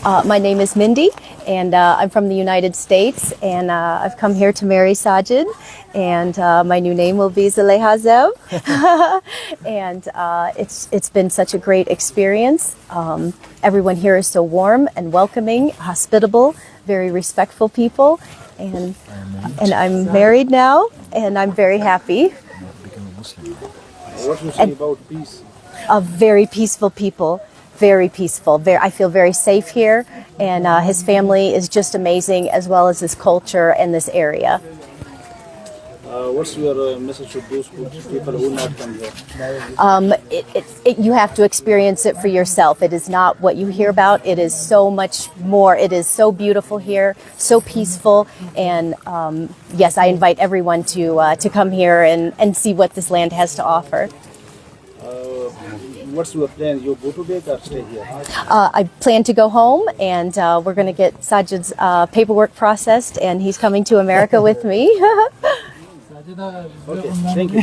My name is Mindi, and I'm from the United States, and I've come here to marry Sajid, and my new name will be Zaleha Zev. And it's been such a great experience. Everyone here is so warm and welcoming, hospitable, very respectful people, and I'm married now, and I'm very happy. What do you say about peace? Very peaceful people. Very peaceful. I feel very safe here, and his family is just amazing, as well as this culture and this area. What's your message to those people who not come here? You have to experience it for yourself. It is not what you hear about. It is so much more. It is so beautiful here, so peaceful, and yes, I invite everyone to come here and see what this land has to offer. What's your plan? You go to bed or stay here? I plan to go home, and we're going to get Sajid's paperwork processed, and he's coming to America with me. Okay, thank you.